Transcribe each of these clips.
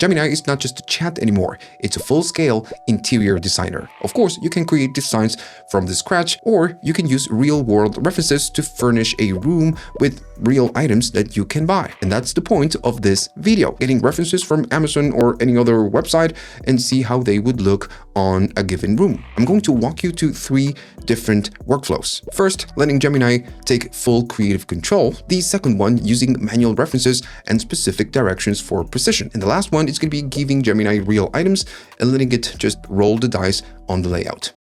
Gemini is not just a chat anymore, it's a full-scale interior designer. Of course, you can create designs from the scratch, or you can use real-world references to furnish a room with real items that you can buy. And that's the point of this video, getting references from Amazon or any other website and see how they would look on a given room. I'm going to walk you to 3 different workflows. First, letting Gemini take full creative control. The second one, using manual references and specific directions for precision. And the last one is going to be giving Gemini real items and letting it just roll the dice on the layout.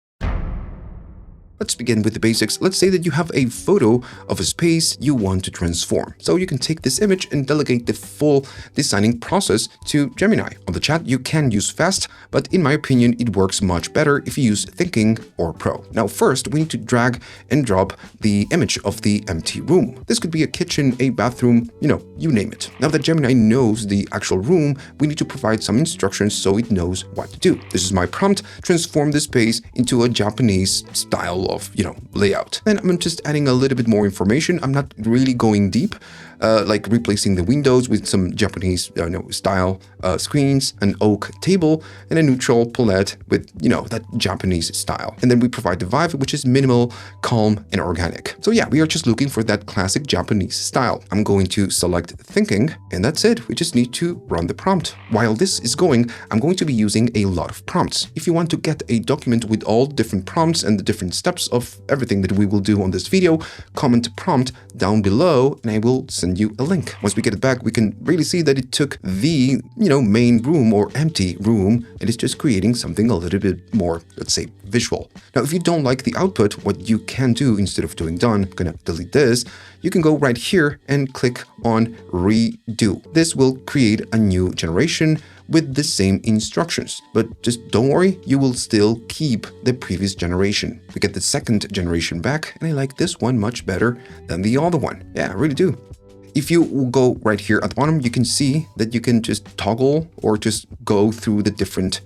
Let's begin with the basics. Let's say that you have a photo of a space you want to transform. So you can take this image and delegate the full designing process to Gemini. On the chat, you can use Fast, but in my opinion, it works much better if you use Thinking or Pro. Now, first, we need to drag and drop the image of the empty room. This could be a kitchen, a bathroom, you name it. Now that Gemini knows the actual room, we need to provide some instructions so it knows what to do. This is my prompt: transform the space into a Japanese style of layout. Then I'm just adding a little bit more information. I'm not really going deep, like replacing the windows with some Japanese style screens, an oak table, and a neutral palette with that Japanese style. And then we provide the vibe, which is minimal, calm, and organic. So yeah, we are just looking for that classic Japanese style. I'm going to select Thinking, and that's it. We just need to run the prompt. While this is going, I'm going to be using a lot of prompts. If you want to get a document with all different prompts and the different steps of everything that we will do on this video, comment prompt down below and I will send you a link. Once we get it back, we can really see that it took the main room or empty room and it's just creating something a little bit more, let's say, visual. Now, if you don't like the output, what you can do instead of doing done, I'm gonna delete this, you can go right here and click on redo. This will create a new generation with the same instructions, but just don't worry, you will still keep the previous generation. We get the second generation back, and I like this one much better than the other one. Yeah, I really do. If you go right here at the bottom, you can see that you can just toggle or just go through the different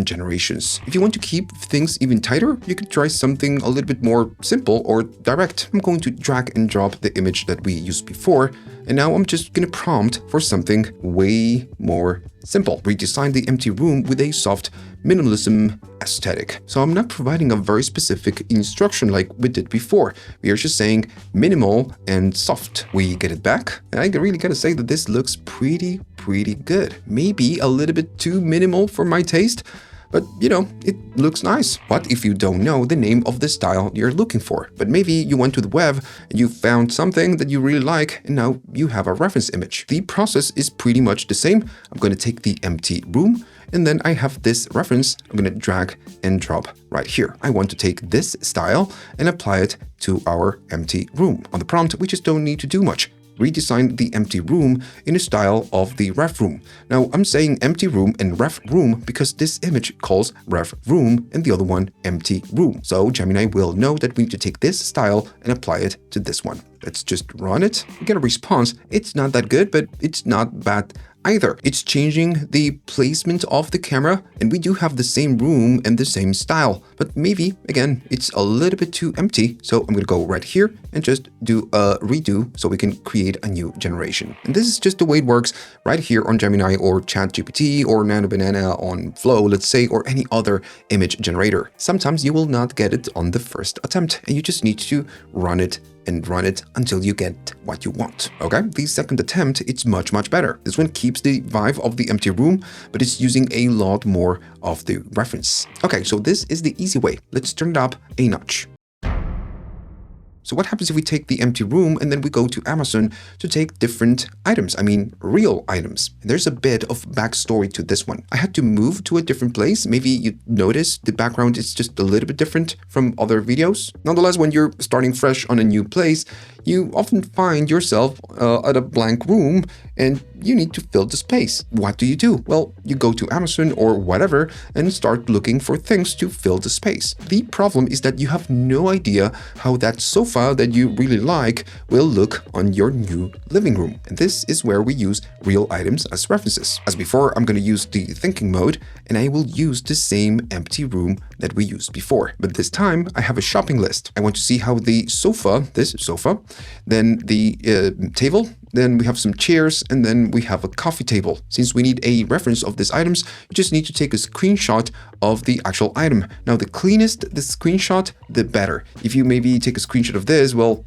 generations. If you want to keep things even tighter, you could try something a little bit more simple or direct. I'm going to drag and drop the image that we used before, and now I'm just going to prompt for something way more simple. Redesign the empty room with a soft minimalism aesthetic. So I'm not providing a very specific instruction like we did before. We are just saying minimal and soft. We get it back, and I really gotta say that this looks pretty good. Maybe a little bit too minimal for my taste, but it looks nice. What if you don't know the name of the style you're looking for? But maybe you went to the web and you found something that you really like and now you have a reference image. The process is pretty much the same. I'm going to take the empty room and then I have this reference. I'm going to drag and drop right here. I want to take this style and apply it to our empty room. On the prompt, we just don't need to do much. Redesign the empty room in a style of the ref room. Now, I'm saying empty room and ref room because this image calls ref room and the other one empty room. So Gemini will know that we need to take this style and apply it to this one. Let's just run it. We get a response. It's not that good, but it's not bad either. It's changing the placement of the camera, and we do have the same room and the same style, but maybe again it's a little bit too empty. So I'm going to go right here and just do a redo so we can create a new generation. And this is just the way it works right here on Gemini or ChatGPT or Nano Banana on Flow, let's say, or any other image generator. Sometimes you will not get it on the first attempt and you just need to run it and run it until you get what you want. Okay, the second attempt, it's much better. This one keeps the vibe of the empty room, but it's using a lot more of the reference. Okay, so this is the easy way. Let's turn it up a notch. So what happens if we take the empty room and then we go to Amazon to take different items? I mean, real items. And there's a bit of backstory to this one. I had to move to a different place. Maybe you notice the background is just a little bit different from other videos. Nonetheless, when you're starting fresh on a new place, you often find yourself at a blank room and you need to fill the space. What do? Well, you go to Amazon or whatever and start looking for things to fill the space. The problem is that you have no idea how that sofa that you really like will look on your new living room. And this is where we use real items as references. As before, I'm going to use the thinking mode and I will use the same empty room that we used before. But this time I have a shopping list. I want to see how the sofa, this sofa, then the table then we have some chairs, and then we have a coffee table. Since we need a reference of these items, you just need to take a screenshot of the actual item. Now, the cleanest the screenshot, the better. If you maybe take a screenshot of this, well,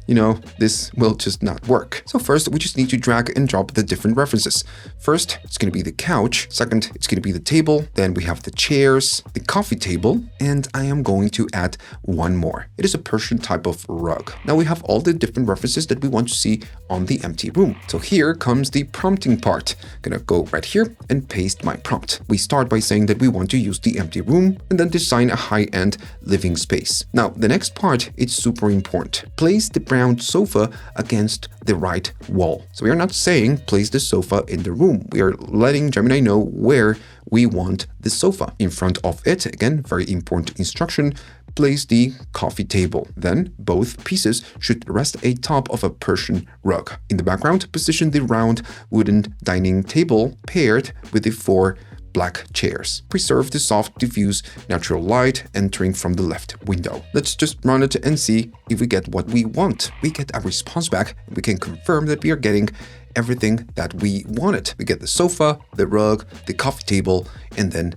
this will just not work. So first, we just need to drag and drop the different references. First, it's going to be the couch. Second, it's going to be the table. Then we have the chairs, the coffee table, and I am going to add one more. It is a Persian type of rug. Now we have all the different references that we want to see on the empty room. So here comes the prompting part. I'm gonna go right here and paste my prompt. We start by saying that we want to use the empty room and then design a high-end living space. Now, the next part is super important. Place the brown sofa against the right wall. So we are not saying place the sofa in the room. We are letting Gemini know where we want the sofa. In front of it, again, very important instruction, place the coffee table. Then both pieces should rest atop of a Persian rug. In the background, position the round wooden dining table paired with the 4 black chairs. Preserve the soft, diffuse, natural light entering from the left window. Let's just run it and see if we get what we want. We get a response back. We can confirm that we are getting everything that we wanted. We get the sofa, the rug, the coffee table, and then,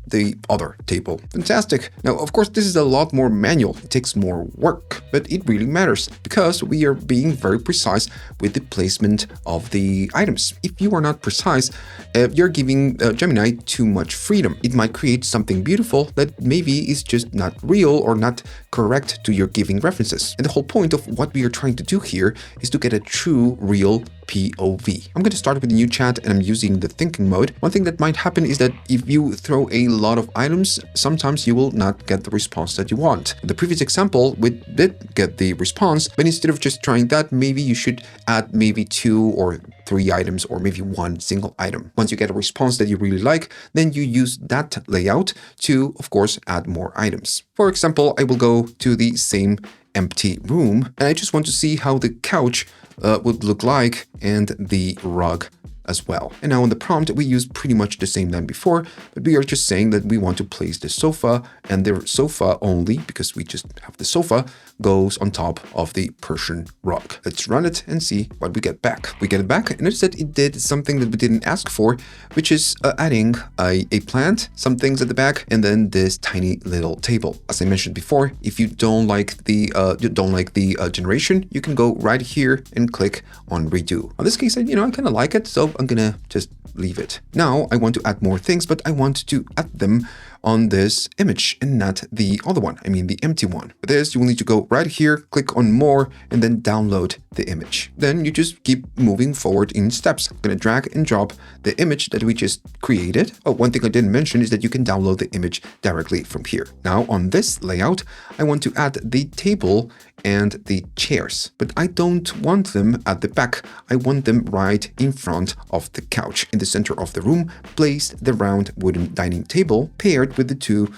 the other table. Fantastic. Now, of course, this is a lot more manual. It takes more work, but it really matters because we are being very precise with the placement of the items. If you are not precise, you're giving Gemini too much freedom. It might create something beautiful that maybe is just not real or not correct to your giving references. And the whole point of what we are trying to do here is to get a true, real POV. I'm going to start with a new chat and I'm using the thinking mode. One thing that might happen is that if you throw a lot of items, sometimes you will not get the response that you want. In the previous example, we did get the response, but instead of just trying that, maybe you should add maybe 2 or 3 items or maybe 1 single item. Once you get a response that you really like, then you use that layout to, of course, add more items. For example, I will go to the same empty room and I just want to see how the couch would look like and the rug as well. And now in the prompt, we use pretty much the same than before, but we are just saying that we want to place the sofa, and the sofa only, because we just have the sofa, goes on top of the Persian rug. Let's run it and see what we get back. We get it back, and notice that it did something that we didn't ask for, which is adding a plant, some things at the back, and then this tiny little table. As I mentioned before, if you don't like the generation, you can go right here and click on redo. In this case, I kind of like it, so I'm gonna just leave it. Now I want to add more things, but I want to add them on this image and not the other one, I mean the empty one. For this, you will need to go right here, click on more, and then download the image. Then you just keep moving forward in steps. I'm gonna drag and drop the image that we just created. Oh, one thing I didn't mention is that you can download the image directly from here. Now on this layout, I want to add the table and the chairs, but I don't want them at the back. I want them right in front of the couch. In the center of the room, place the round wooden dining table paired with the 2,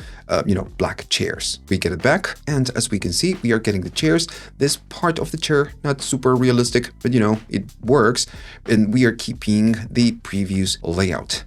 black chairs. We get it back, and as we can see, we are getting the chairs. This part of the chair, not super realistic, but it works, and we are keeping the previous layout.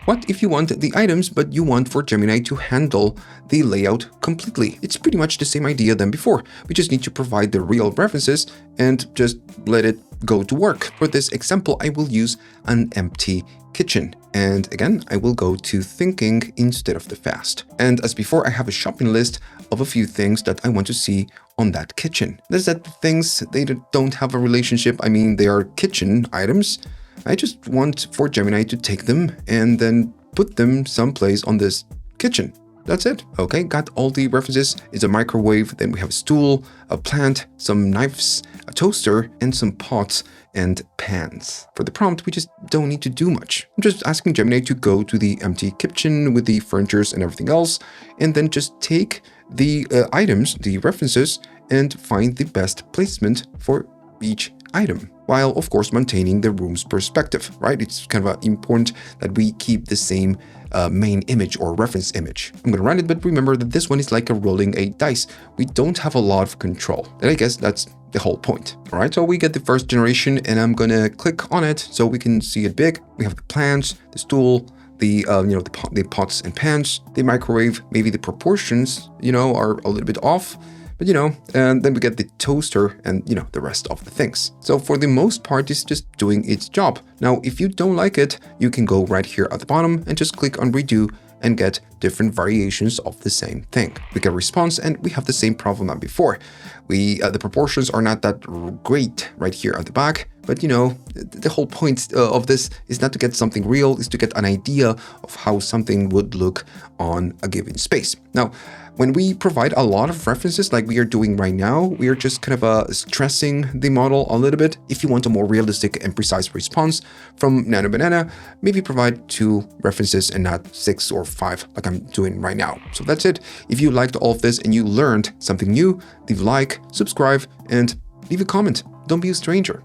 What if you want the items, but you want for Gemini to handle the layout completely? It's pretty much the same idea than before. We just need to provide the real references and just let it go to work. For this example, I will use an empty kitchen. And again, I will go to thinking instead of the fast. And as before, I have a shopping list of a few things that I want to see on that kitchen. There's that things, they don't have a relationship. I mean, they are kitchen items. I just want for Gemini to take them and then put them someplace on this kitchen. That's it. Okay, got all the references. It's a microwave, then we have a stool, a plant, some knives, a toaster, and some pots and pans. For the prompt, we just don't need to do much. I'm just asking Gemini to go to the empty kitchen with the furnitures and everything else, and then just take the items, the references, and find the best placement for each item, while of course maintaining the room's perspective, right? It's kind of important that we keep the same main image or reference image. I'm gonna run it, but remember that this one is like a rolling a dice. We don't have a lot of control, and I guess that's the whole point. All right, so we get the first generation, and I'm gonna click on it so we can see it big. We have the plants, the stool, the pots and pans, the microwave. Maybe the proportions, are a little bit off. But and then we get the toaster and the rest of the things. So for the most part, it's just doing its job. Now, if you don't like it, you can go right here at the bottom and just click on redo and get different variations of the same thing. We get a response and we have the same problem than before. The proportions are not that great right here at the back, but the whole point of this is not to get something real, is to get an idea of how something would look on a given space. Now, when we provide a lot of references like we are doing right now, we are just kind of stressing the model a little bit. If you want a more realistic and precise response from Nano Banana, maybe provide 2 references and not 6 or 5 like I'm doing right now. So that's it. If you liked all of this and you learned something new, leave a like, subscribe, and leave a comment. Don't be a stranger.